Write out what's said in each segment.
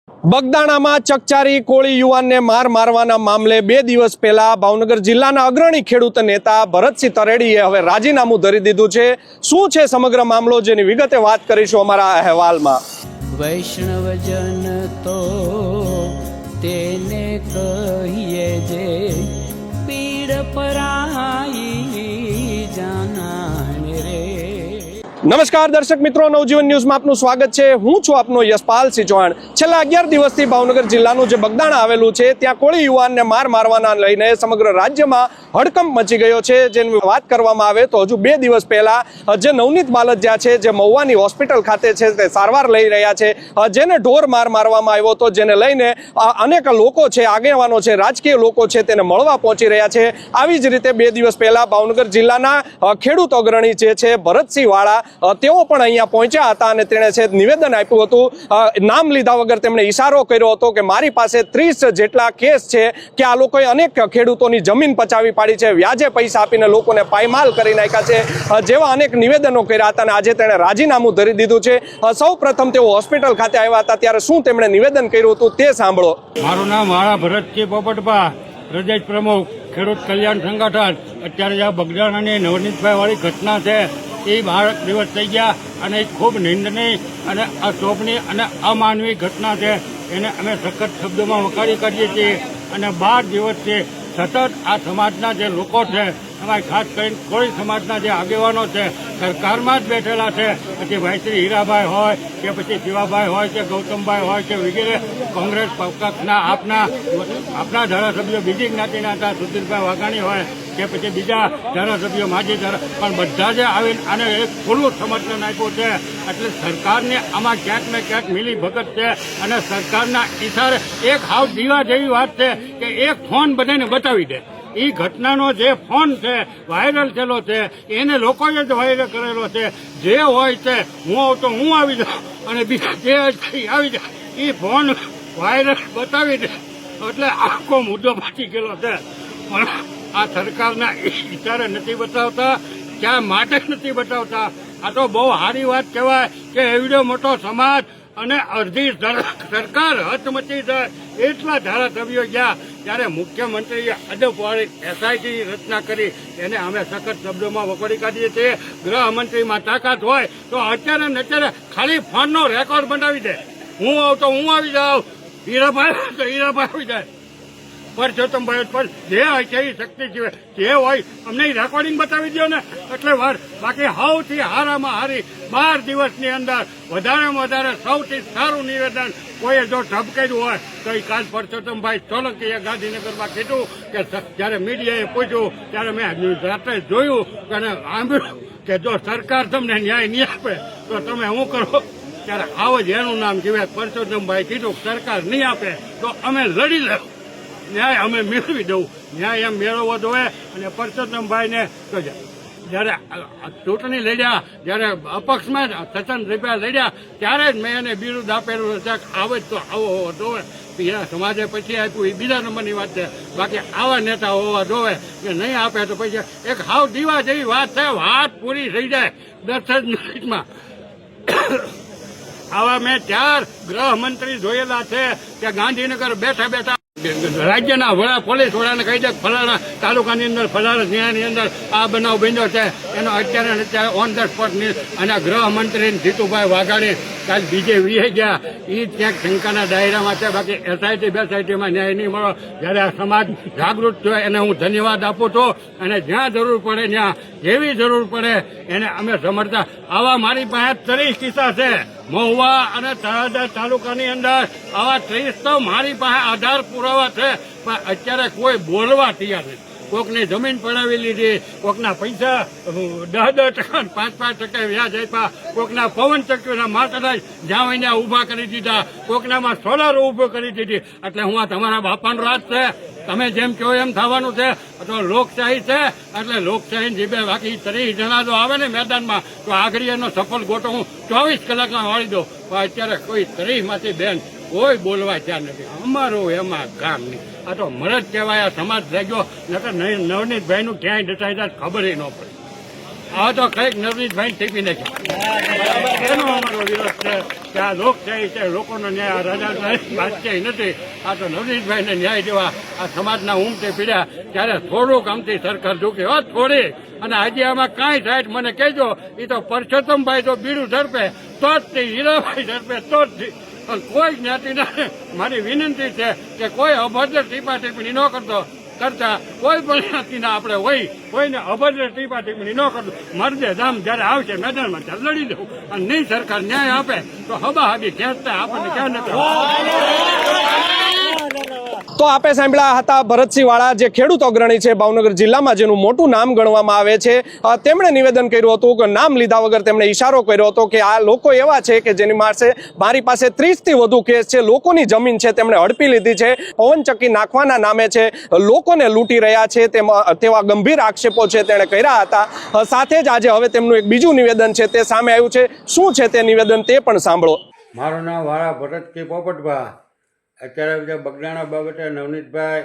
બગદાણામાં ચકચારી કોળી યુવાનને મારવાના મામલે 2 દિવસ પહેલા ભાવનગર જિલ્લાના અગ્રણી ખેડૂત નેતા ભરતસિંહ તરેડીએ હવે રાજીનામું ધરી દીધું છે। શું છે સમગ્ર મામલો, જેની વિગતે વાત કરીશું અમારા અહેવાલમાં। વૈષ્ણવજન તો તેને કહીએ જે પીડ પરાઈ જાનાને રે। નમસ્કાર દર્શક મિત્રો, નવજીવન ન્યૂઝમાં આપનું સ્વાગત છે। હું છું આપનો યશપાલ સિંહ ચૌહાણ। છેલ્લા 11 દિવસથી ભાવનગર જિલ્લાનું જે બગદાણા આવેલું છે ત્યાં કોળી યુવાનને મારવાના લઈને સમગ્ર રાજ્યમાં હડકંપ મચી ગયો છે। જેની વાત કરવામાં આવે તો હજુ 2 દિવસ પહેલા જે નવનીત બાલદિયા છે, જે મહુવાની હોસ્પિટલ ખાતે છે, તે સારવાર લઈ રહ્યા છે, જેને ઢોર મારવામાં આવ્યો હતો, જેને લઈને અનેક લોકો છે, આગેવાનો છે, રાજકીય લોકો છે, તેને મળવા પહોંચી રહ્યા છે। આવી જ રીતે 2 દિવસ પહેલા ભાવનગર જિલ્લાના ખેડૂત અગ્રણી જે છે ભરતસિંહ વાળા, તેઓ પણ અહીંયા પહોંચ્યા હતા અને તેણે છે નિવેદન આપ્યું હતું। નામ લીધા વગર તેમણે ઈશારો કર્યો હતો કે મારી પાસે 30 જેટલા કેસ છે કે આ લોકોએ અનેક ખેડૂતોની જમીન પચાવી પાડી છે, વ્યાજે પૈસા આપીને લોકોને પાયમાલ કરી નાખ્યા છે, જેવા અનેક નિવેદનો કર્યા હતા અને આજે તેણે રાજીનામું ધરી દીધું છે। સૌ પ્રથમ તેઓ હોસ્પિટલ ખાતે આવ્યા હતા ત્યારે શું તેમણે નિવેદન કર્યું હતું તે સાંભળો। મારું નામ વાળા ભરતસિંહ પોપટભા, પ્રદેશ પ્રમુખ ખેડૂત કલ્યાણ સંગઠન। અત્યારે આ બગદાણાની નવનીતભાઈ વાળી ઘટના છે એ 12 દિવસ થઈ ગયા અને એ ખૂબ નિંદનીય અને અશોભનીય અને અમાનવીય ઘટના છે। એને અમે સખત શબ્દોમાં વખાણી કરીએ છીએ અને 12 દિવસથી સતત આ સમાજના જે લોકો છે, એમાં ખાસ કરીને કોળી સમાજના જે આગેવાનો છે, સરકારમાં જ બેઠેલા છે, પછી ભાઈ શ્રી હીરાભાઈ હોય કે પછી શિવાભાઈ હોય કે ગૌતમભાઈ હોય કે વગેરે કોંગ્રેસ પક્ષના આપના ધારાસભ્યો બીજી જ્ઞાતિના હતા, સુધીરભાઈ વાઘાણી હોય કે પછી બીજા ધારાસભ્યો માજી પણ બધા જે આવીને આને એક ખુલ્લું સમર્થન આપ્યું છે। એટલે સરકારને આમાં ક્યાંક ને ક્યાંક મિલી ભગત છે અને સરકારના ઇશારે એક હાવ દીવા જેવી વાત છે કે એક ફોન બધાને બતાવી દે। એ ઘટનાનો જે ફોન છે વાયરલ થયેલો છે, એને લોકોએ જ વાયરલ કરેલો છે। જે હોય છે હું તો હું આવી જાઉં અને બીજા જે આવી જાય એ ફોન વાયરલ બતાવી દે, એટલે આખો મુદ્દો બાકી ગયેલો છે। પણ આ સરકારના ઇશારે નથી બતાવતા, ક્યાં માટે નથી બતાવતા। આ તો બહુ સારી વાત કહેવાય કે એવડો મોટો સમાજ અને અડધી સરકાર હચમચી જાય એટલા ધારાસભ્યો ગયા, ત્યારે મુખ્યમંત્રીએ અદબવાળી એસઆઈટી રચના કરી, એને અમે સખત શબ્દોમાં વખોડી કાઢીએ છીએ। ગૃહમંત્રીમાં તાકાત હોય તો અત્યારે ને અત્યારે ખાલી ફોનનો રેકોર્ડ બનાવી દે, હું આવું તો હું આવી જાઉં, હીરાભાઈ તો હીરાભાઈ આવી જાય, પરસોત્તમભાઈ પર જે હોય છે એ શક્તિ સિવાય જે હોય અમને રેકોર્ડિંગ બતાવી દો ને, એટલે વાર। બાકી સૌથી હારામાં હારી 12 દિવસની અંદર વધારેમાં વધારે સૌથી સારું નિવેદન કોઈએ જો ઢબકેલું હોય તો એ કાલ પરસોત્તમભાઈ સોલંકીએ ગાંધીનગરમાં કીધું કે જ્યારે મીડિયાએ પૂછ્યું ત્યારે મેં રાત્રે જોયું અને સાંભળ્યું કે જો સરકાર તમને ન્યાય નહીં આપે તો તમે શું કરો, ત્યારે આવો જ એનું નામ કહેવાય। પરસોત્તમભાઈ કીધું સરકાર નહીં આપે તો અમે લડી લેવું, ન્યાય અમે મેળવી દઉં। ન્યાય એમ મેળવવો જોઈએ અને પરસોત્તમભાઈને તો જ્યારે ચૂંટણી લડ્યા, જ્યારે અપક્ષમાં સચન રૂપિયા લડ્યા, ત્યારે જ મેં એને બિરુદ આપેલું છે, આવે જ તો આવો હોવો જોઈએ। બીજા સમાજે પછી આપ્યું એ બીજા નંબરની વાત છે, બાકી આવા નેતા હોવા જોઈએ કે નહીં આપે તો પછી એક હાવ દીવા જેવી વાત છે, વાત પૂરી થઈ જાય 10 જ મિનિટમાં। આવા મેં 4 ગૃહમંત્રી જોયેલા છે કે ગાંધીનગર બેઠા બેઠા રાજ્યના વડા પોલીસ વડાને કહી દે ફલાણા તાલુકાની અંદર ફલાણા જિલ્લાની અંદર આ બનાવ બન્યો છે, એનો અત્યારે ઓન ધ સ્પોટ અને ગૃહમંત્રી જીતુભાઈ વાઘાણી કાલ બીજે વીએ ગયા, એ ક્યાંક શંકાના દાયરામાં છે, બાકી એસઆઈટી બેસઆઈટીમાં ન્યાય નહીં મળો। જ્યારે આ સમાજ જાગૃત થયો એને હું ધન્યવાદ આપું છું અને જ્યાં જરૂર પડે ત્યાં જેવી જરૂર પડે એને અમે સમર્થતા। આવા મારી પાસે 30 કિસ્સા છે મહુવા અને તળાજા તાલુકાની અંદર, આવા 30 તો મારી પાસે આધાર પુરાવા છે, પણ અત્યારે કોઈ બોલવા તૈયાર નથી। કોકની જમીન પડાવી લીધી, કોકના પૈસા 10% 5% વ્યાજ આપ્યા, કોકના પવન ચક્કીઓના માટલા જ્યાં ત્યાં ઊભા કરી દીધા, કોકનામાં સોલાર ઊભો કરી દીધી। એટલે હું આ તમારા બાપાનો રાજ છે, તમે જેમ કહો એમ થવાનું છે। તો લોકશાહી છે એટલે લોકશાહી જીભે બાકી 30 જણા જો આવે ને મેદાનમાં તો આગળ એનો સફળ ગોટો હું 24 કલાકમાં વાળી દઉં, પણ અત્યારે કોઈ 30માંથી બેન કોઈ બોલવા ત્યાં નથી। અમારું એમાં કામ નહીં, આ તો મરદ કહેવાય, આ સમાજ જાગ્યો, નકર નવનીતભાઈનું ક્યાંય દટાઈ ખબર ન પડે। આ તો કંઈક નવનીતભાઈ ટીપી નાખ્યા. એનો અમારો વિરોધ છે કે આ લોકશાહી છે, લોકોનો ન્યાય, આ રાજાશાહી બાદશાહી નથી. આ તો નવનીતભાઈને ન્યાય દેવા આ સમાજના ઊંઘથી પીડ્યા ત્યારે થોડુંક આમથી સરકાર ઝૂકી હોત થોડી. અને આજે આમાં કાંઈ થાય મને કહેજો. એ તો પરસોત્તમભાઈ તો બીડું ઝડપે તો જ થી, હીરાભાઈ ઝડપે તો જ થી. પણ કોઈ જ્ઞાતિના મારી વિનંતી છે કે કોઈ અભદ્ર ટીપા ટિપ્પણી ન કરતા કોઈ પણ જ્ઞાતિના આપણે હોય કોઈને અભદ્ર ટીપા ટિપ્પણી ન કરતો. મરદે દામ જયારે આવશે મેદાનમાં ત્યારે લડી દઉં. અને નહીં સરકાર ન્યાય આપે તો હબાહબી ખેંચતા આપણને ક્યાં નથી. તો આપે સાંભળ્યા હતા ભરતસિંહ વાળા, જે ખેડૂત અગ્રણી છે ભાવનગર જિલ્લામાં, જેનું મોટું નામ ગણવામાં આવે છે. તેમણે નિવેદન કર્યું હતું કે નામ લીધા વગર તેમણે ઈશારો કર્યો હતો કે આ લોકો એવા છે કે જેની મારી પાસે 30 થી વધુ કેસ છે, લોકોની જમીન છે તેમણે હડપી લીધી છે, પવનચક્કી નાખવાના નામે છે લોકોને લૂંટી રહ્યા છે, તેવા ગંભીર આક્ષેપો છે તેણે કર્યા હતા. સાથે જ આજે હવે તેમનું એક બીજું નિવેદન છે તે સામે આવ્યું છે. શું છે તે નિવેદન તે પણ સાંભળો. મારું નામ વાળા ભરતસિંહ પોપટભા. અત્યારે જે બગદાણા બાબતે નવનીતભાઈ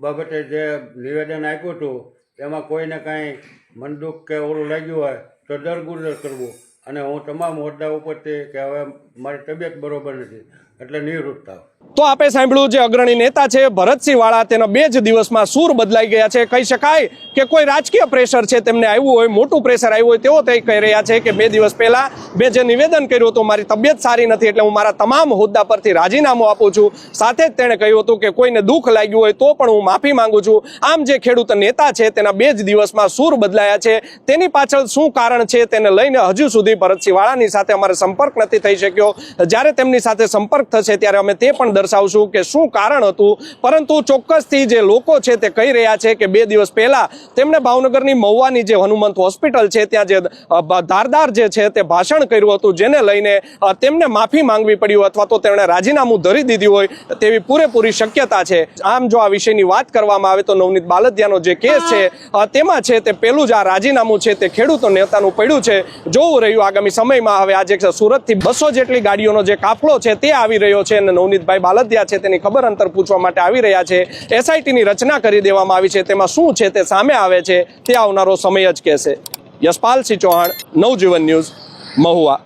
બાબતે જે નિવેદન આપ્યું હતું એમાં કોઈને કાંઈ મનદુખ કે ઓલું લાગ્યું હોય તો દરગુદર કરવું. અને હું તમામ હોદ્દા ઉપરથી કે હવે મારી તબિયત બરોબર નથી એટલે નિવૃત્ત થાવ. તો આપે સાંભળ્યું જે અગ્રણી નેતા છે ભરતસિંહ વાળા, તેના 2 જ દિવસમાં સૂર બદલાઈ ગયા છે. કહી શકાય કે કોઈ રાજકીય પ્રેશર છે તેમને આવ્યું હોય, મોટું પ્રેશર આવ્યું હોય તેઓ તે કહી રહ્યા છે કે 2 દિવસ પહેલા બે જે નિવેદન કર્યું હતું, મારી તબિયત સારી નથી એટલે હું મારા તમામ હોદ્દા પરથી રાજીનામું આપું છું. સાથે જ તેણે કહ્યું હતું કે કોઈને દુઃખ લાગ્યું હોય તો પણ હું માફી માંગુ છું. આમ જે ખેડૂત નેતા છે તેના 2 જ દિવસમાં સૂર બદલાયા છે. તેની પાછળ શું કારણ છે તેને લઈને હજુ સુધી ભરતસિંહ વાળાની સાથે અમારે સંપર્ક નથી થઈ શક્યો. જ્યારે તેમની સાથે સંપર્ક થશે ત્યારે અમે તે પણ દર્શાવશું કે શું કારણ હતું. પરંતુ ચોક્કસથી જે લોકો છે તે કહી રહ્યા છે કે 2 દિવસ પહેલા તેમણે ભાવનગરની મહુવાની જે હનુમંત હોસ્પિટલ છે ત્યાં જે ધારદાર જે છે તે ભાષણ કર્યું હતું, જેને લઈને તેમને માફી માંગવી પડ્યું અથવા તો તેમણે રાજીનામું ધરી દીધું હોય તેવી પૂરેપૂરી શક્યતા છે. આમ જો આ વિષયની વાત કરવામાં આવે તો નવનીત બાલદિયાનો જે કેસ છે તેમાં છે તે પેલું જ આ રાજીનામું છે તે ખેડૂતો નેતાનું પડ્યું છે. જોવું રહ્યું આગામી સમયમાં. હવે આજે સુરતથી 200 જેટલી ગાડીઓનો જે કાફલો છે તે આવી રહ્યો છે અને નવનીતભાઈ બાલદિયા છે તેની ખબર અંતર પૂછવા માટે આવી રહ્યા છે. SITની રચના કરી દેવામાં આવી છે, તેમાં શું છે તે સામે આવે છે તે આવનારો સમય જ કહેશે. યશપાલસિંહ ચૌહાણ, નવજીવન ન્યૂઝ, મહુવા.